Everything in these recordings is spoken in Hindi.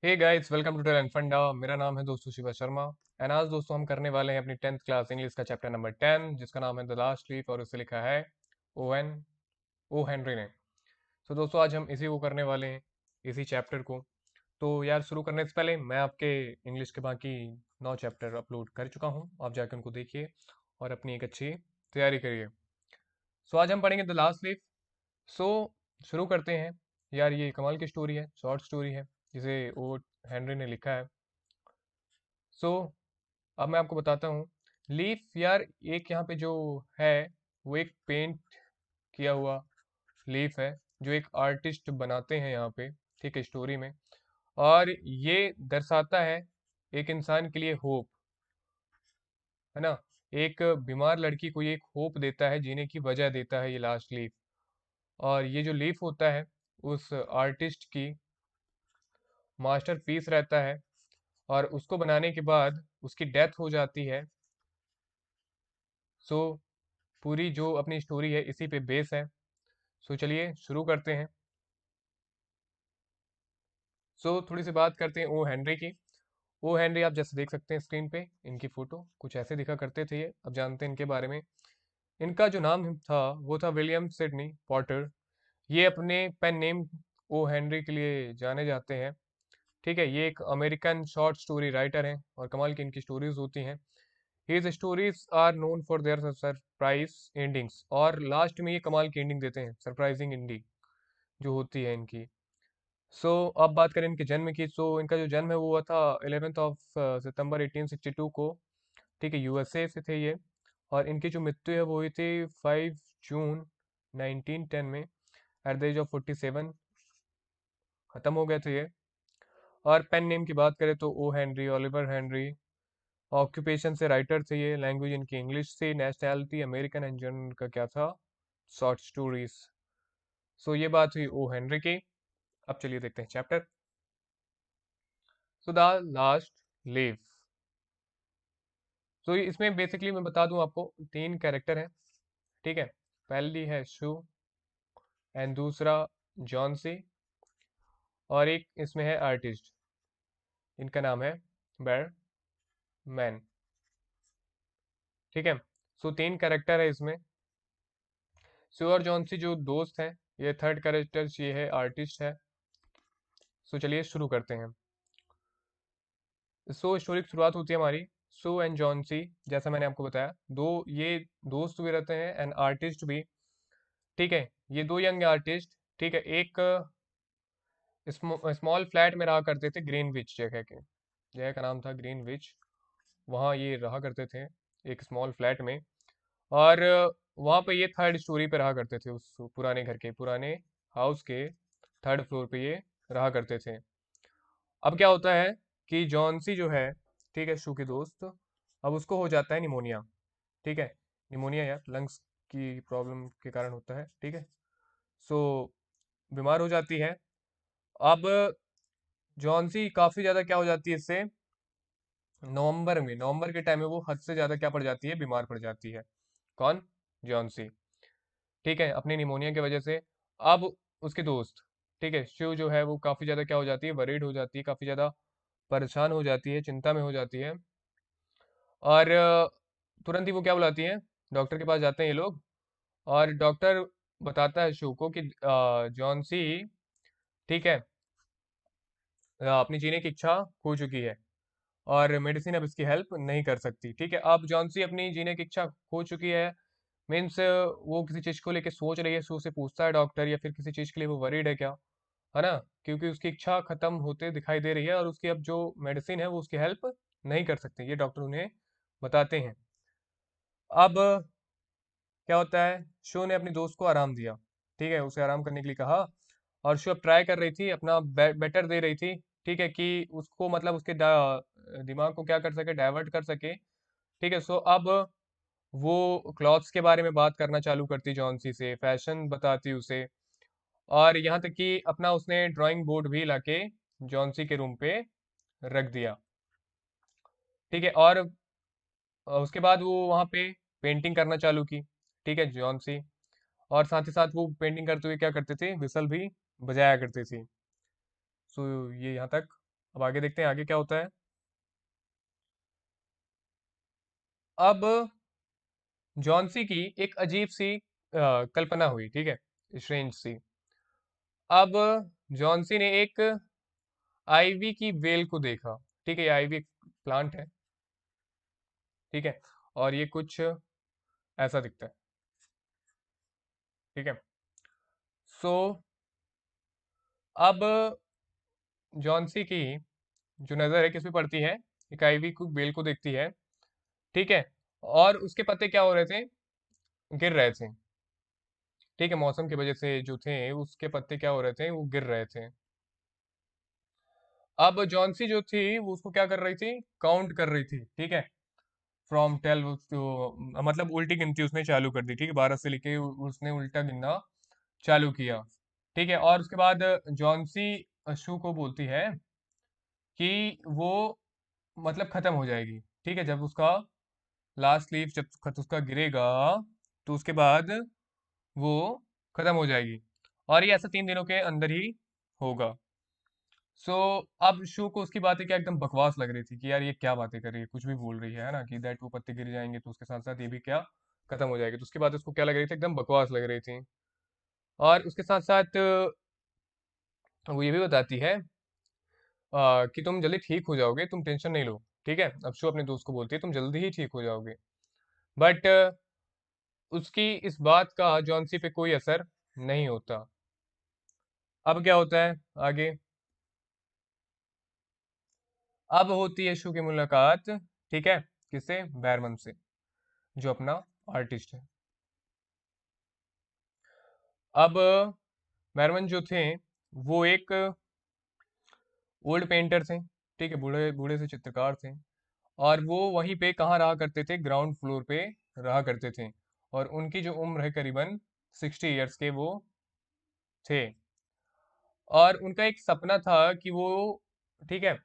Hey guys, welcome to Talent Funda. मेरा नाम है दोस्तों शिवा शर्मा। एंड आज दोस्तों हम करने वाले हैं अपनी 10th क्लास इंग्लिश का चैप्टर नंबर 10, जिसका नाम है द लास्ट लीफ और उसे लिखा है ओ हेनरी ने। तो दोस्तों आज हम इसी को करने वाले हैं, इसी चैप्टर को। तो यार शुरू करने से पहले मैं आपके इंग्लिश के बाकी 9 चैप्टर अपलोड कर चुका हूँ, आप जाकर उनको देखिए और अपनी एक अच्छी तैयारी करिए। सो आज हम पढ़ेंगे द लास्ट लीफ। सो शुरू करते हैं। यार ये कमाल की स्टोरी है, शॉर्ट स्टोरी है, जिसे ओ हेनरी ने लिखा है। सो अब मैं आपको बताता हूँ। लीफ यार, एक यहाँ पे जो है वो एक पेंट किया हुआ लीफ है, जो एक आर्टिस्ट बनाते हैं यहाँ पे, ठीक है, स्टोरी में। और ये दर्शाता है एक इंसान के लिए होप, है ना। एक बीमार लड़की को ये एक होप देता है, जीने की वजह देता है ये लास्ट लीफ। और ये जो लीफ होता है उस आर्टिस्ट की मास्टरपीस रहता है, और उसको बनाने के बाद उसकी डेथ हो जाती है। सो पूरी जो अपनी स्टोरी है इसी पे बेस है। सो चलिए शुरू करते हैं। सो थोड़ी सी बात करते हैं ओ हेनरी की। ओ हेनरी आप जैसे देख सकते हैं स्क्रीन पे, इनकी फोटो कुछ ऐसे दिखा करते थे। ये अब जानते हैं इनके बारे में। इनका जो नाम था वो था विलियम सिडनी पॉटर। ये अपने पेन नेम ओ हेनरी के लिए जाने जाते हैं। ठीक है, ये एक अमेरिकन शॉर्ट स्टोरी राइटर हैं और कमाल की इनकी स्टोरीज होती हैं। His stories are known for their surprise endings, और लास्ट में ये कमाल की एंडिंग देते हैं, सरप्राइजिंग एंडिंग जो होती है इनकी। सो अब बात करें इनके जन्म की। सो इनका जो जन्म है वो हुआ था 11th ऑफ सितंबर 1862 को। ठीक है, यूएसए से थे ये। और इनकी जो मृत्यु है वो हुई थी 5 जून 1910 में, एट द एज ऑफ 47 खत्म हो गए थे ये। और पेन नेम की बात करें तो O Henry, Oliver Henry. Occupation से राइटर थे ये, लैंग्वेज इनकी इंग्लिश थी, नेशनैलिटी अमेरिकन, एंड जर्नल का क्या था, शॉर्ट स्टोरीज। सो ये बात हुई ओ हेनरी की। अब चलिए देखते हैं chapter. So the last leaf. So इसमें बेसिकली मैं बता दूं आपको, 3 कैरेक्टर हैं। ठीक है, पहली है शू, एंड दूसरा जॉन सी, और एक इसमें है आर्टिस्ट, इनका नाम है बैर मैन। ठीक है, सो 3 कैरेक्टर है इसमें। शू और जॉन सी जो दोस्त हैं, ये थर्ड कैरेक्टर ये है आर्टिस्ट है। सो चलिए शुरू करते हैं। सो स्टोरी की शुरुआत होती है हमारी। सू एंड जॉन सी, जैसा मैंने आपको बताया, दो ये दोस्त भी रहते हैं एंड आर्टिस्ट भी। ठीक है, ये 2 यंग आर्टिस्ट। ठीक है, एक स्मॉल फ्लैट में रहा करते थे, ग्रीनविच जगह के, जगह का नाम था ग्रीनविच। वहाँ ये रहा करते थे एक स्मॉल फ्लैट में। और वहाँ पे ये थर्ड स्टोरी पे रहा करते थे, उस पुराने घर के, पुराने हाउस के थर्ड फ्लोर पे ये रहा करते थे। अब क्या होता है कि जॉनसी जो है, ठीक है, शू की दोस्त, अब उसको हो जाता है निमोनिया। ठीक है, निमोनिया यार लंग्स की प्रॉब्लम के कारण होता है। ठीक है, सो बीमार हो जाती है। अब जॉनसी काफी ज्यादा क्या हो जाती है इससे, नवंबर के टाइम में वो हद से ज्यादा क्या पड़ जाती है, बीमार पड़ जाती है। कौन? जॉनसी। ठीक है, अपनी निमोनिया की वजह से। अब उसके दोस्त, ठीक है, शिव जो है वो काफी ज्यादा क्या हो जाती है, वरीड हो जाती है, काफी ज्यादा परेशान हो जाती है, चिंता में हो जाती है। और तुरंत ही वो क्या बुलाती है, डॉक्टर के पास जाते हैं ये लोग। और डॉक्टर बताता है शिव को कि जॉनसी, ठीक है, अपनी जीने की इच्छा खो चुकी है, और मेडिसिन अब इसकी हेल्प नहीं कर सकती। ठीक है, अब जॉनसी अपनी जीने की इच्छा खो चुकी है, मीन्स वो किसी चीज को लेके सोच रही है। सो से पूछता है डॉक्टर, या फिर किसी चीज के लिए वो वरीड है क्या, है ना, क्योंकि उसकी इच्छा खत्म होते दिखाई दे रही है, और उसकी अब जो मेडिसिन है वो उसकी हेल्प नहीं कर सकती, ये डॉक्टर उन्हें बताते हैं। अब क्या होता है, शो ने अपनी दोस्त को आराम दिया। ठीक है, उसे आराम करने के लिए कहा। और शो अब ट्राई कर रही थी, अपना बेटर दे रही थी। ठीक है, कि उसको मतलब उसके दिमाग को क्या कर सके, डाइवर्ट कर सके। ठीक है, सो अब वो क्लॉथ्स के बारे में बात करना चालू करती जॉन्सी से, फैशन बताती उसे। और यहाँ तक कि अपना उसने ड्राइंग बोर्ड भी लाके जॉन्सी के रूम पे रख दिया। ठीक है, और उसके बाद वो वहाँ पे पेंटिंग करना चालू की। ठीक है, जॉन्सी। और साथ ही साथ वो पेंटिंग करते हुए क्या करते थे, विसल भी बजाया करते थे। सो ये यहाँ तक अब आगे देखते हैं आगे क्या होता है। अब जॉन्सी की एक अजीब सी कल्पना हुई, ठीक है, स्ट्रेंज सी। अब जॉन्सी ने एक आईवी की बेल को देखा, ठीक है, ये आईवी प्लांट है, ठीक है, और ये कुछ ऐसा दिखता है, ठीक है। सो अब जॉन्सी की जो नज़र है किस पे पड़ती है, एक आईवी को बेल को देखती है, ठीक है, और उसके पत्ते क्या हो रहे थे, गिर रहे थे, ठीक है, मौसम की वजह से जो थे उसके पत्ते क्या हो रहे थे, वो गिर रहे थे। अब जॉन्सी जो थी वो उसको क्या कर रही थी, काउंट कर रही थी, ठीक है, फ्रॉम 12 तो मतलब उल्टी गिनती उसने चालू कर दी, ठीक है, 12 से लेके उसने उल्टा गिनना चालू किया, ठीक है, और उसके बाद जॉन्सी अशु को बोलती है कि वो मतलब खत्म हो जाएगी, ठीक है, जब उसका लास्ट लीफ जब उसका गिरेगा तो उसके बाद वो खत्म हो जाएगी, और ये ऐसा 3 दिनों के अंदर ही होगा। सो अब शो को उसकी बातें क्या एकदम बकवास लग रही थी कि यार ये क्या बातें कर रही है, कुछ भी बोल रही है ना, कि दैट वो पत्ते गिर जाएंगे तो उसके साथ साथ ये भी क्या खत्म हो जाएगी, तो उसकी बात उसको क्या लग रही थी, एकदम बकवास लग रही थी। और उसके साथ साथ वो ये भी बताती है कि तुम जल्दी ठीक हो जाओगे, तुम टेंशन नहीं लो, ठीक है, अब शो अपने दोस्त को बोलती है तुम जल्दी ही ठीक हो जाओगे। बट उसकी इस बात का जॉन्सी पे कोई असर नहीं होता। अब क्या होता है आगे। अब होती है शो की मुलाकात, ठीक है, किससे, बैरमन से, जो अपना आर्टिस्ट है। अब बैरमन जो थे वो एक ओल्ड पेंटर थे, ठीक है, बूढ़े बूढ़े से चित्रकार थे, और वो वहीं पे कहाँ रहा करते थे, ग्राउंड फ्लोर पे रहा करते थे, और उनकी जो उम्र है करीबन 60 ईयर्स के वो थे। और उनका एक सपना था कि वो, ठीक है,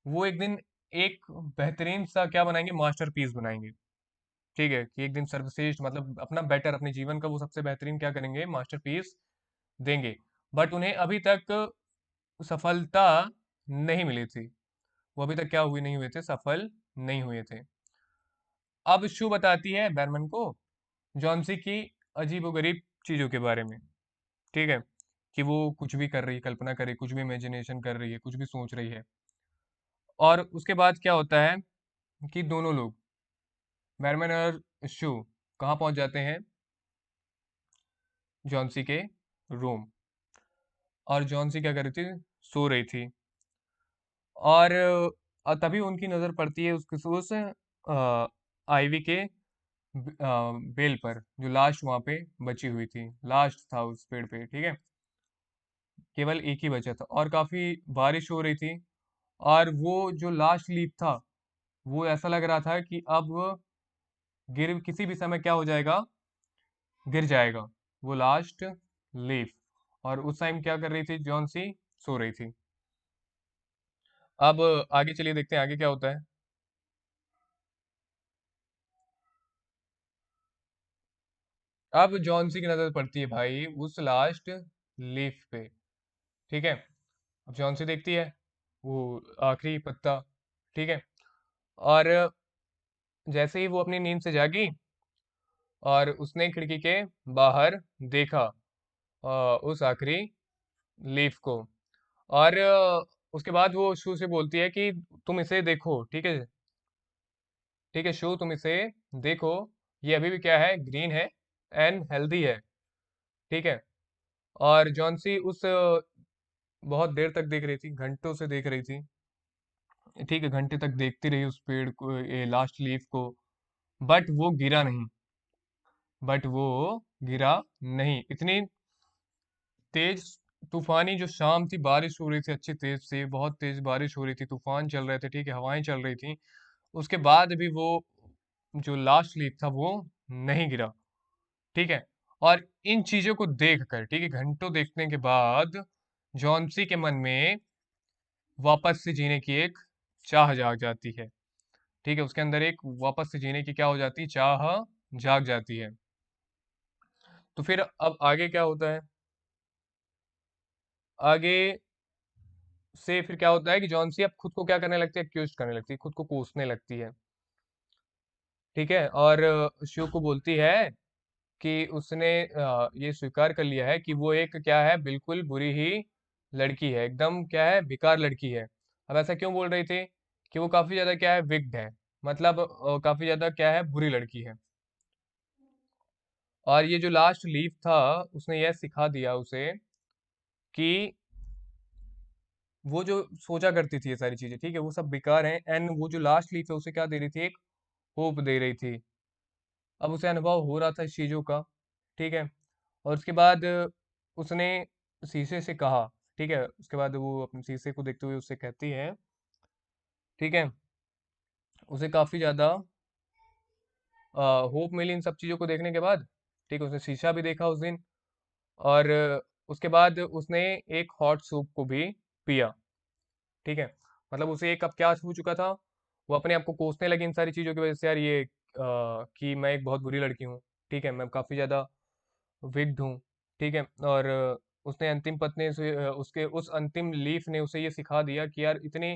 वो एक दिन एक बेहतरीन सा क्या बनाएंगे, मास्टरपीस बनाएंगे, ठीक है, कि एक दिन सर्वश्रेष्ठ मतलब अपना बेटर अपने जीवन का वो सबसे बेहतरीन क्या करेंगे, मास्टरपीस देंगे। बट उन्हें अभी तक सफलता नहीं मिली थी, वो अभी तक क्या हुए नहीं हुए थे, सफल नहीं हुए थे। अब शू बताती है बैरमन को जॉन्सी की अजीबोगरीब चीजों के बारे में, ठीक है, कि वो कुछ भी कर रही है, कल्पना कर रही है, कुछ भी इमेजिनेशन कर रही है, कुछ भी सोच रही है। और उसके बाद क्या होता है कि दोनों लोग, बैरमन और शू, कहाँ पहुंच जाते हैं, जॉन्सी के रूम। और जॉन्सी क्या कर रही थी, सो रही थी। और तभी उनकी नजर पड़ती है उस आईवी के बेल पर, जो लास्ट वहां पे बची हुई थी, लास्ट था उस पेड़ पे, ठीक है, केवल एक ही बचा था, और काफी बारिश हो रही थी। और वो जो लास्ट लीफ था वो ऐसा लग रहा था कि अब गिर किसी भी समय क्या हो जाएगा, गिर जाएगा, वो लास्ट लीफ। और उस टाइम क्या कर रही थी जॉन सी, सो रही थी। अब आगे चलिए देखते हैं आगे क्या होता है। अब जॉन सी की नजर पड़ती है भाई उस लास्ट लीफ पे, ठीक है, अब जॉन सी देखती है वो आखिरी पत्ता, ठीक है, और जैसे ही वो अपनी नींद से जागी और उसने खिड़की के बाहर देखा उस आखिरी लीफ को। और उसके बाद वो शू से बोलती है कि तुम इसे देखो, ठीक है, ठीक है शू तुम इसे देखो, ये अभी भी क्या है, ग्रीन है एंड हेल्दी है, ठीक है। और जॉन्सी उस बहुत देर तक देख रही थी, घंटों से देख रही थी, ठीक है, घंटे तक देखती रही उस पेड़ को, ये लास्ट लीफ को। बट वो गिरा नहीं, बट वो गिरा नहीं, इतनी तेज तूफानी जो शाम थी, बारिश हो रही थी अच्छी तेज से, बहुत तेज बारिश हो रही थी, तूफान चल रहे थे, ठीक है, हवाएं चल रही थी, उसके बाद भी वो जो लास्ट लीफ था वो नहीं गिरा, ठीक है। और इन चीजों को देखकर, ठीक है, घंटों देखने के बाद जॉन्सी के मन में वापस से जीने की एक चाह जाग जाती है, ठीक है, उसके अंदर एक वापस से जीने की क्या हो जाती है, चाह जाग जाती है। तो फिर अब आगे क्या होता है, आगे से फिर क्या होता है कि जॉन्सी अब खुद को क्या करने लगती है, एक्यूज करने लगती है, खुद को कोसने लगती है। ठीक है, और शिव को बोलती है कि उसने ये स्वीकार कर लिया है कि वो एक क्या है, बिल्कुल बुरी ही लड़की है, एकदम क्या है, बेकार लड़की है। अब ऐसा क्यों बोल रही थी कि वो काफी ज्यादा क्या है, विक्ड है, मतलब काफी ज्यादा क्या है, बुरी लड़की है। और ये जो लास्ट लीफ था, उसने यह सिखा दिया उसे कि वो जो सोचा करती थी ये सारी चीजें, ठीक है, वो सब बेकार हैं। एंड वो जो लास्ट लीफ है उसे क्या दे रही थी, एक होप दे रही थी। अब उसे अनुभव हो रहा था इस चीजों का। ठीक है, और उसके बाद उसने शीशे से कहा, ठीक है, उसके बाद वो अपने शीशे को देखते हुए उससे कहती है, ठीक है, उसे काफी ज्यादा होप मिली इन सब चीजों को देखने के बाद। ठीक है, उसने शीशा भी देखा उस दिन, और उसके बाद उसने एक हॉट सूप को भी पिया। ठीक है, मतलब उसे एक कप क्या हो चुका था, वो अपने आप को कोसने लगी इन सारी चीजों की वजह से, यार ये कि मैं एक बहुत बुरी लड़की हूँ। ठीक है, मैं काफी ज्यादा विक्ड हूँ। ठीक है, और उसने अंतिम पत्नी से उसके उस अंतिम लीफ ने उसे ये सिखा दिया कि यार इतनी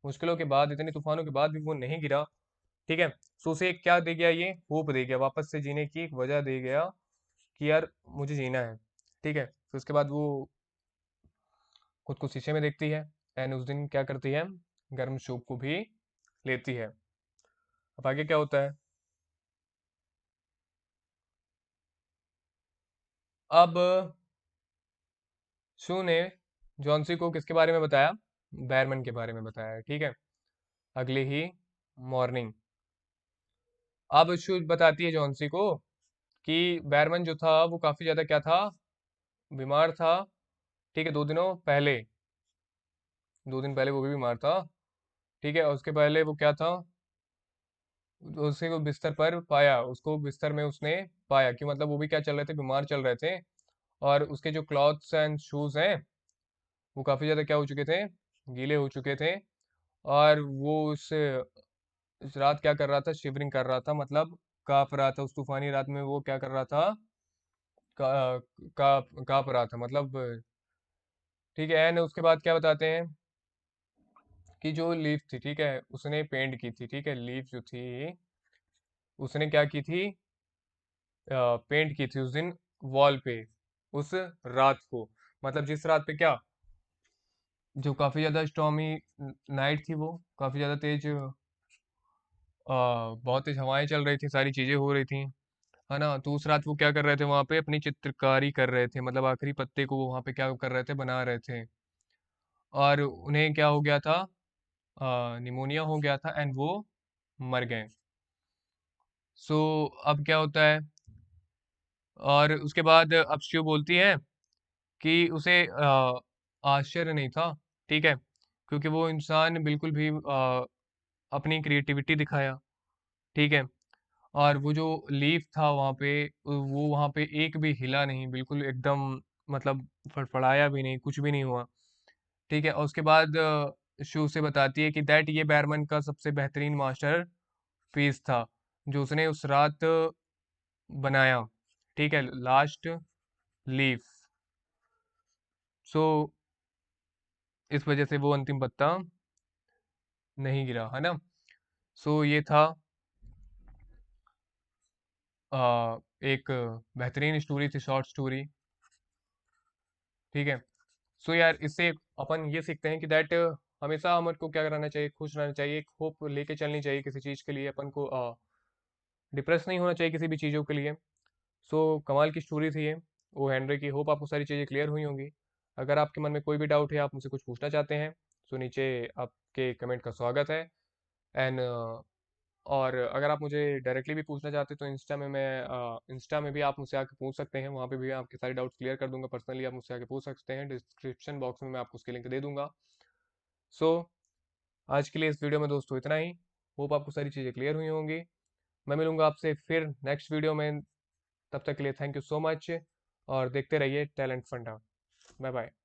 मुश्किलों के बाद, इतने तूफानों के बाद भी वो नहीं गिरा। ठीक है, सो उसे एक क्या दे गया, ये होप दे गया, वापस से जीने की एक वजह दे गया कि यार मुझे जीना है। ठीक है, तो उसके बाद वो खुद को शीशे में देखती है, एंड उस दिन क्या करती है, गर्म सूप को भी लेती है। अब आगे क्या होता है, अब शू ने जॉन्सी को किसके बारे में बताया, बैरमैन के बारे में बताया। ठीक है, अगली ही मॉर्निंग अब शू बताती है जॉन्सी को कि बैरमैन जो था वो काफी ज्यादा क्या था, बीमार था। ठीक है, 2 दिनों पहले, 2 दिन पहले वो भी बीमार था। ठीक है, और उसके पहले वो क्या था, उसे वो बिस्तर पर पाया, उसको बिस्तर में उसने पाया कि मतलब वो भी क्या चल रहे थे, बीमार चल रहे थे। और उसके जो क्लॉथ्स एंड शूज हैं वो काफी ज्यादा क्या हो चुके थे, गीले हो चुके थे। और वो उस रात क्या कर रहा था, शिवरिंग कर रहा था, मतलब कांप रहा था, उस तूफानी रात में वो क्या कर रहा था, कांप रहा था मतलब। ठीक है, एंड उसके बाद क्या बताते हैं कि जो लीफ थी, ठीक है, उसने पेंट की थी। ठीक है, लीफ जो थी उसने क्या की थी, पेंट की थी उस दिन वॉल पे, उस रात को, मतलब जिस रात पे क्या, जो काफी ज्यादा स्टॉर्मी नाइट थी, वो काफी ज्यादा तेज बहुत तेज हवाएं चल रही थी, सारी चीजें हो रही थी, है ना। तो उस रात वो क्या कर रहे थे, वहां पे अपनी चित्रकारी कर रहे थे, मतलब आखिरी पत्ते को वो वहां पे क्या कर रहे थे, बना रहे थे। और उन्हें क्या हो गया था, निमोनिया हो गया था, एंड वो मर गए। सो अब क्या होता है, और उसके बाद अब शिव बोलती है कि उसे आश्चर्य नहीं था। ठीक है, क्योंकि वो इंसान बिल्कुल भी अपनी क्रिएटिविटी दिखाया। ठीक है, और वो जो लीफ था वहाँ पे, वो वहाँ पे एक भी हिला नहीं, बिल्कुल एकदम, मतलब फड़फड़ाया भी नहीं, कुछ भी नहीं हुआ। ठीक है, और उसके बाद शू से बताती है कि दैट ये बैरमन का सबसे बेहतरीन मास्टर पीस था जो उसने उस रात बनाया। ठीक है, लास्ट लीफ। सो इस वजह से वो अंतिम पत्ता नहीं गिरा, है ना। सो ये था एक बेहतरीन स्टोरी थी, शॉर्ट स्टोरी। ठीक है, सो यार इससे अपन ये सीखते हैं कि दैट हमेशा हमन को क्या करना चाहिए, खुश रहना चाहिए, एक होप लेके चलनी चाहिए किसी चीज़ के लिए, अपन को डिप्रेस नहीं होना चाहिए किसी भी चीज़ों के लिए। सो कमाल की स्टोरी थी ये, ओ हेनरी की। होप आपको सारी चीज़ें क्लियर हुई होंगी। अगर आपके मन में कोई भी डाउट है, आप मुझसे कुछ पूछना चाहते हैं, तो नीचे आपके कमेंट का स्वागत है। एंड और अगर आप मुझे डायरेक्टली भी पूछना चाहते हैं तो इंस्टा में भी आप मुझसे आके पूछ सकते हैं, वहाँ पे भी आपके सारे डाउट्स क्लियर कर दूंगा, पर्सनली आप मुझसे आके पूछ सकते हैं, डिस्क्रिप्शन बॉक्स में मैं आपको उसकी लिंक दे दूंगा। सो आज के लिए इस वीडियो में दोस्तों इतना ही। होप आपको सारी चीज़ें क्लियर हुई होंगी। मैं मिलूंगा आपसे फिर नेक्स्ट वीडियो में, तब तक के लिए थैंक यू सो मच, और देखते रहिए टैलेंट फंडा। Bye bye.